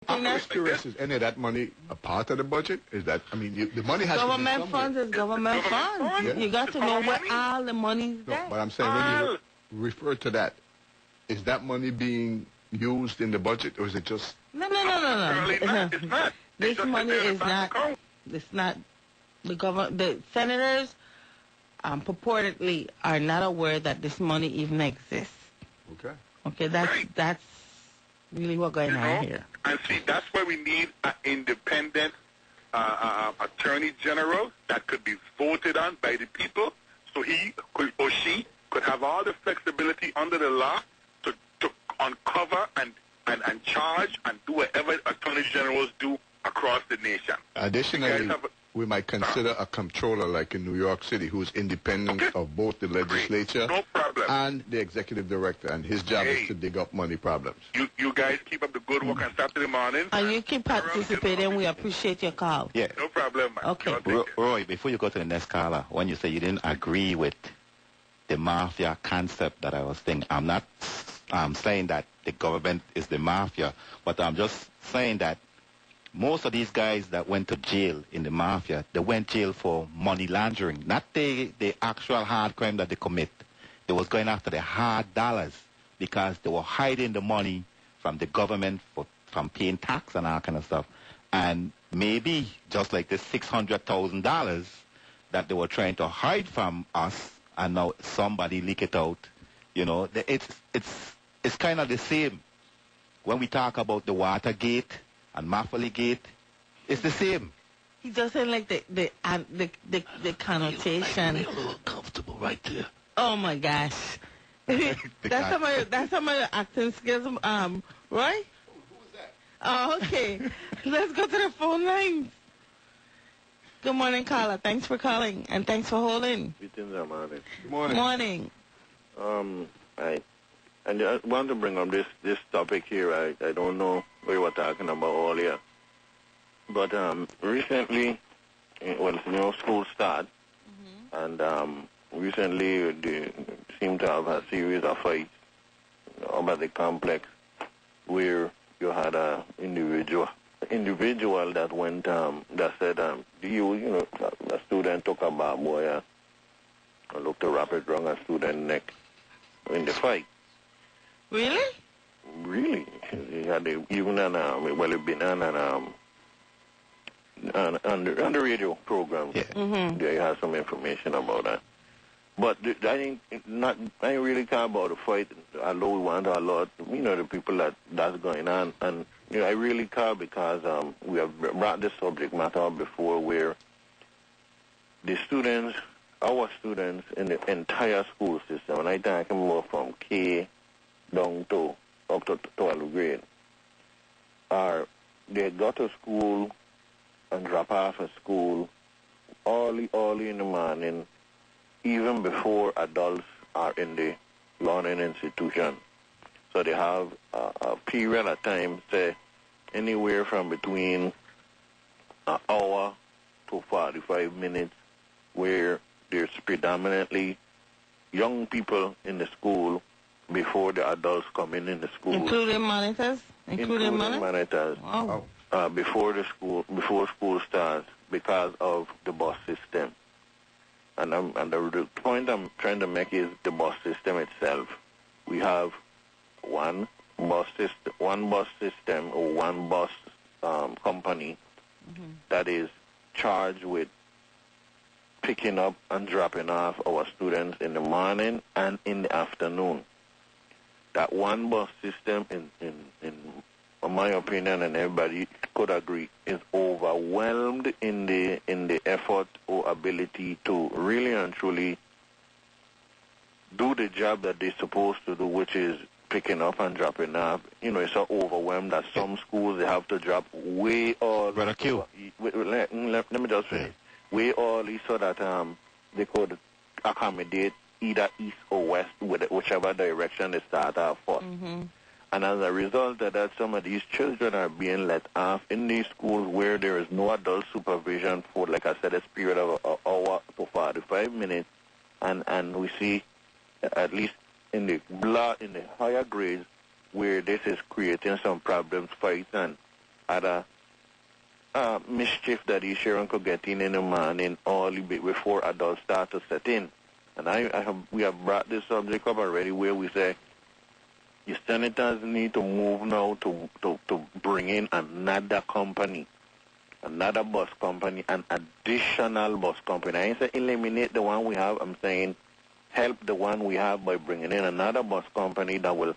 I'm just curious, is any of that money a part of the budget? Is that, I mean, the money has government to be funds is government funds. Yeah. You got to know where all the money is No, there. but I'm saying when you refer to that, is that money being used in the budget, or is it just... No. It's not. This money is not. It's not. The senators purportedly are not aware that this money even exists. Okay. Okay, that's really what's going on here. And see, that's why we need an independent attorney general that could be voted on by the people, so he could, or she could have all the flexibility under the law to uncover and charge and do whatever attorney generals do across the nation. Additionally, we might consider a comptroller like in New York City who's independent of both the legislature and the executive director, and his job is to dig up money problems. You guys keep up the good work on Saturday morning. And you keep participating. We appreciate your call. Yeah. No problem, man. Okay. Roy, before you go to the next caller, when you say you didn't agree with the mafia concept that I was thinking, I'm not saying that the government is the mafia, but I'm just saying that most of these guys that went to jail in the mafia, they went jail for money laundering, not the actual hard crime that they commit. They was going after the hard dollars because they were hiding the money from the government from paying tax and all kind of stuff. And maybe just like the $600,000 that they were trying to hide from us, and now somebody leak it out. You know, it's kind of the same. When we talk about the Watergate and Maffali Gate, it's the same. He doesn't like the connotation. I'm a little uncomfortable right there. Oh my gosh. That's some of your acting skills, Roy? Who was that? Oh, okay. Let's go to the phone lines. Good morning, caller. Thanks for calling, and thanks for holding. Good morning. Morning. I want to bring up this topic here. I don't know what you were talking about earlier, but recently, school start, and recently they seem to have a series of fights about the complex where you had a individual that went that said a student took a bad boy and looked to wrap it around a student's neck in the fight. Really? Really? He had even it been on the radio program. Yeah. They had some information about that. But I ain't really care about the fight. Although we want a lot, the people that's going on, and I really care because we have brought this subject matter up before, where our students in the entire school system, and I think I'm more from K down to up to 12th grade, they go to school and drop off at school early in the morning, even before adults are in the learning institution. So they have a period of time, say, anywhere from between an hour to 45 minutes, where there's predominantly young people in the school before the adults come in the school. Including monitors? Including monitors. Wow. Before school starts, because of the bus system. And the point I'm trying to make is the bus system itself. We have one bus system or one bus company that is charged with picking up and dropping off our students in the morning and in the afternoon. That one bus system, in my opinion, and everybody could agree, is overwhelmed in the effort or ability to really and truly do the job that they're supposed to do, which is picking up and dropping off. It's so overwhelmed that some schools, they have to drop way early. Brother Q. Let me just finish. Way early so that they could accommodate either east or west, whichever direction they start off first. And as a result of that, some of these children are being let off in these schools where there is no adult supervision for, like I said, a period of an hour to 45 minutes. And we see, at least in the higher grades, where this is creating some problems, fights, and other mischief that these children could get in the morning early before adults start to set in. And we have brought this subject up already where we say the senators need to move now to bring in another company, another bus company, an additional bus company. I ain't say eliminate the one we have. I'm saying help the one we have by bringing in another bus company that will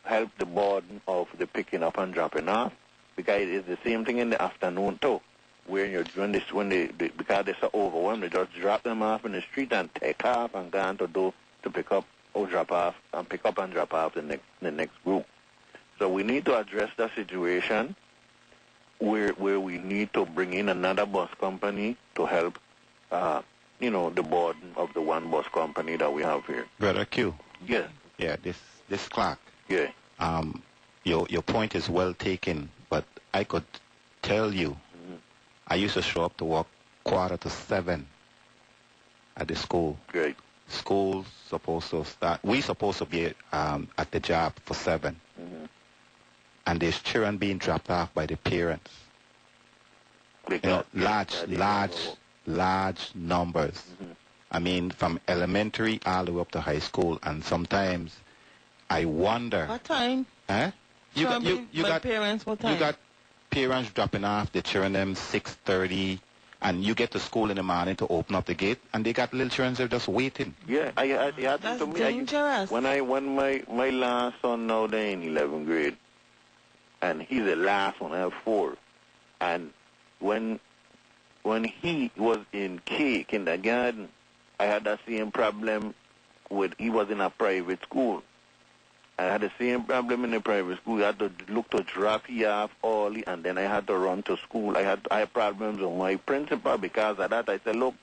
help the burden of the picking up and dropping off. Because it is the same thing in the afternoon too, where you're doing this because they're so overwhelmed, they just drop them off in the street and take off and go on to pick up or drop off and pick up and drop off the next group. So we need to address that situation where we need to bring in another bus company to help, the burden of the one bus company that we have here. Brother Q. Yeah. Yeah, this Clark. Yeah. Your point is well taken, but I could tell you, I used to show up to work 6:45 at the school. Great. School's supposed to start. We supposed to be at the job for 7, and there's children being dropped off by the parents. Large numbers. I mean, from elementary all the way up to high school, and sometimes I wonder. What time? Huh? You got parents. What time? You got parents dropping off the children them 6:30, and you get to school in the morning to open up the gate, and they got little children there just waiting. Yeah, that's to me. Dangerous. When my last son now they're in 11th grade, and he's the last one. I have 4, and when he was in kindergarten, I had that same problem he was in a private school. I had the same problem in the private school. I had to look to drop you off early, and then I had to run to school. I had problems with my principal because of that. I said, look,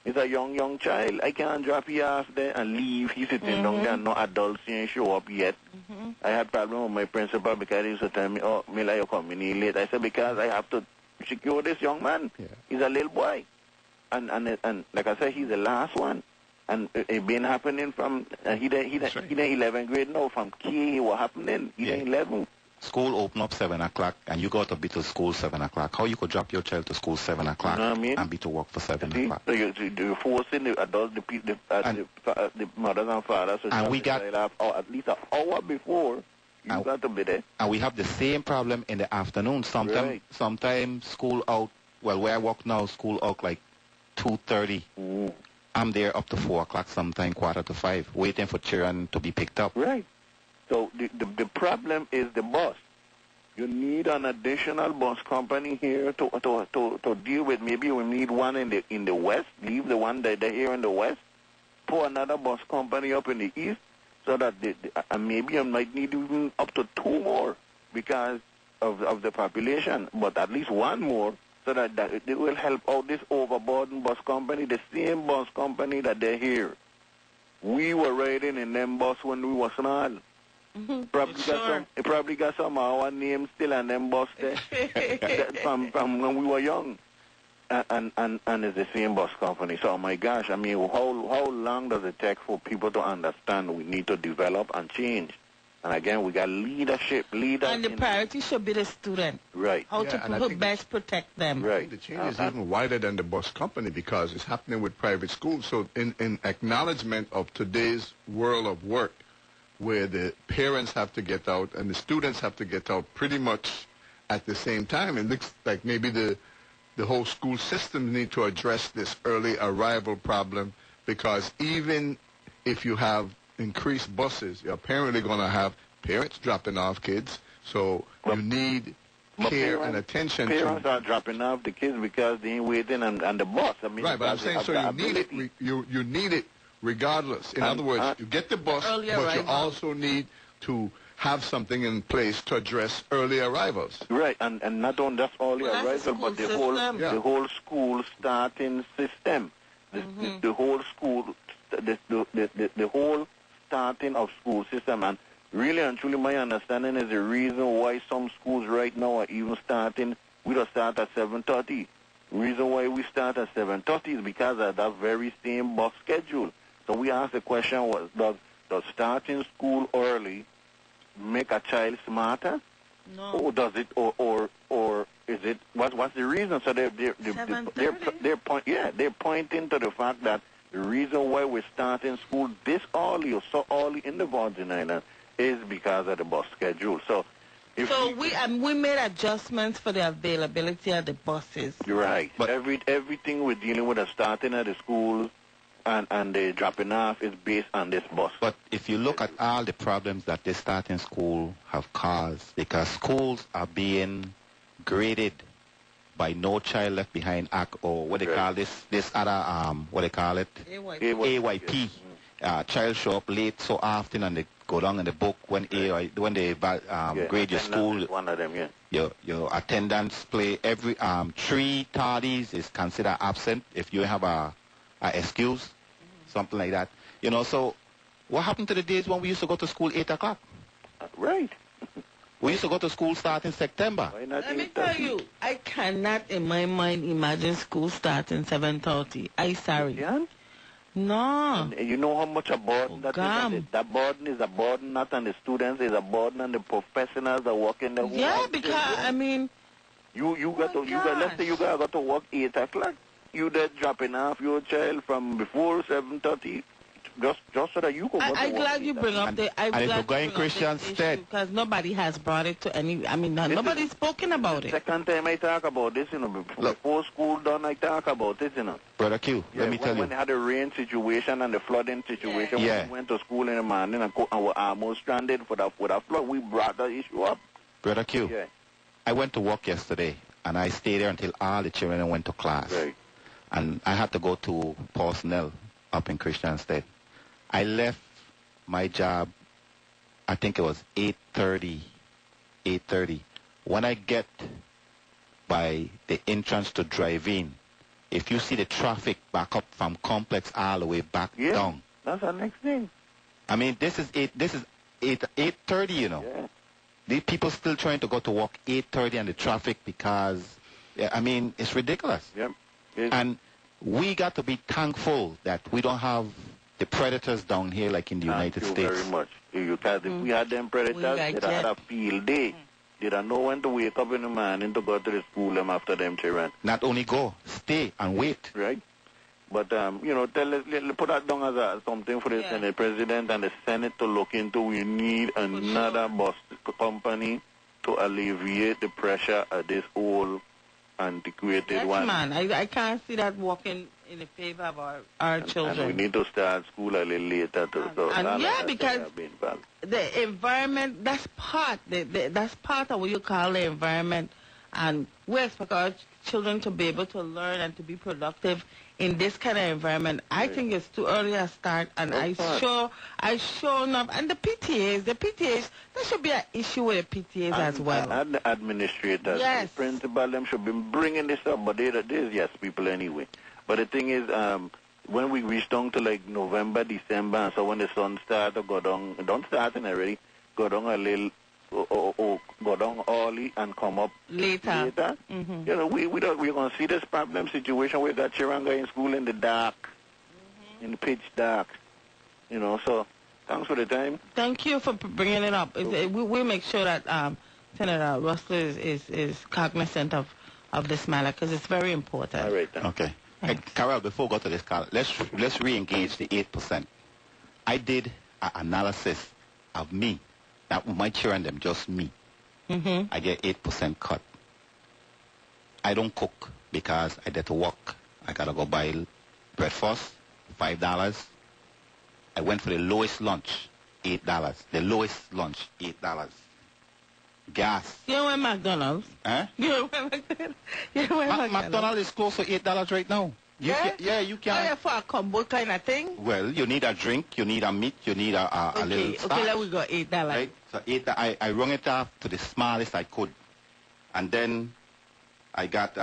he's a young child. I can't drop you off there and leave. He's sitting down there and no adults ain't show up yet. I had problems with my principal because he used to tell me, oh, Mila, you're coming in late. I said, because I have to secure this young man. Yeah. He's a little boy. And like I said, he's the last one. And it been happening from, he in 11th grade now, from K, what happening? He in 11. School open up 7 o'clock, and you got to be to school 7 o'clock. How you could drop your child to school 7 o'clock and be to work for 7 o'clock? So you're forcing the adults, the mothers and fathers to and we got at least an hour before you got to be there. And we have the same problem in the afternoon. Sometimes school out, well, where I work now, school out like 2:30. I'm there up to 4 o'clock, sometime 4:45, waiting for children to be picked up. Right. So the problem is the bus. You need an additional bus company here to deal with. Maybe we need one in the west. Leave the one that they're here in the west. Put another bus company up in the east, so that and maybe I might need even up to 2 more because of the population, but at least 1 more. So that it will help out this overburdened bus company, the same bus company that they're here. We were riding in them bus when we were small. Probably got some of our names still on them bus there from when we were young. And it's the same bus company. So, oh my gosh, I mean, how long does it take for people to understand we need to develop and change? And again, we got leadership. And the priority should be the student. Right. How to best protect them. Right. The change is even wider than the bus company because it's happening with private schools. So in acknowledgement of today's world of work, where the parents have to get out and the students have to get out pretty much at the same time, it looks like maybe the whole school system need to address this early arrival problem, because even if you have increased buses, you're apparently going to have parents dropping off kids, so you need care and attention. Parents are dropping off the kids because they ain't waiting on the bus. I mean, right, but I'm saying so you need it. You need it regardless. In other words, you get the bus, but you also need to have something in place to address early arrivals. Right, and not only just early arrivals, but the whole school starting system, the whole school, the whole starting of school system. And really and truly, my understanding is the reason why some schools right now are even starting, we don't start at 7:30. The reason why we start at 7:30 is because of that very same bus schedule. So we asked the question, does starting school early make a child smarter? No. Or does it, or is it, what's the reason? So they're pointing to the fact that the reason why we're starting school this early or so early in the Virgin Islands is because of the bus schedule. So we made adjustments for the availability of the buses. You're right. But everything we're dealing with, starting at the school and the dropping off, is based on this bus. But if you look at all the problems that this starting school have caused, because schools are being graded by No Child Left Behind Act, or what they call this other, what they call it? AYP. Child show up late so often and they go down in the book when they grade your school. One of them, Your attendance play every 3 tardies is considered absent if you have a excuse, something like that. So what happened to the days when we used to go to school 8 o'clock? Right. We used to go to school starting September. Let me tell you, I cannot in my mind imagine school starting 7:30. I'm sorry. Yeah? No. And you know how much a burden that is? That burden is a burden not on the students, it's a burden on the professionals that work in the home. Yeah, because, I mean... let's say you got to work 8 o'clock. You there dropping off your child from before 7:30, just so that you can go to work. I'm glad you bring up the... And if you're going Christian instead... Because nobody has brought it to any... I mean, nobody's spoken about it. Second time I talk about this, before school done, I talk about this, Brother Q, let me tell you. When they had the rain situation and the flooding situation, when we went to school in the morning and were almost stranded for that flood, we brought that issue up. Brother Q, I went to work yesterday, and I stayed there until all the children went to class. Right. And I had to go to personnel up in Christiansted. I left my job, I think it was 8:30. When I get by the entrance to drive-in, if you see the traffic back up from complex all the way back down. That's the next thing. I mean, this is 8:30, Yeah. These people still trying to go to work 8:30 and the traffic because, I mean, it's ridiculous. Yep. And we got to be thankful that we don't have the predators down here like in the United States. Thank you very much. If we had them predators, they'd have had a field day. They don't know when to wake up in the morning to go to the school after them children. Not only go, stay and wait. Right. But, put that down as something for the Senate President and the Senate to look into. We need another bus company to alleviate the pressure of this old antiquated one. Man, I can't see that working in the favor of our children. And we need to start school a little later too. Because the environment, that's part of what you call the environment, and we expect our children to be able to learn and to be productive in this kind of environment. I think it's too early a start, and I sure enough, and the PTAs, there should be an issue with the PTAs as well. And the administrators, the principal, them should be bringing this up, but they're yes people anyway. But the thing is, when we reach down to like November, December, and so when the sun starts to go down, don't start in already, go down a little, go down early and come up later. Mm-hmm. We're going to see this problem situation where that Chiranga in school in the dark, in the pitch dark, so thanks for the time. Thank you for bringing it up. We'll make sure that Senator Russell is cognizant of this matter because it's very important. All right, then. Okay. Hey, Carol, before we go to this call, let's re-engage the 8%. I did an analysis of me. Not my children, them just me. Mm-hmm. I get 8% cut. I don't cook because I get to work. I gotta go buy breakfast, $5. I went for the lowest lunch, $8. The lowest lunch, $8. Gas. You know where McDonald's? Huh? You know where McDonald's? McDonald's is close to $8 right now. You can. Oh, yeah, for a combo kind of thing? Well, you need a drink, you need a meat, you need a little starch. Okay, let we go $8. Right? So I rung it off to the smallest I could. And then I got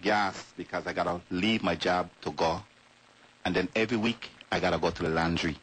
gas because I got to leave my job to go. And then every week I got to go to the laundry.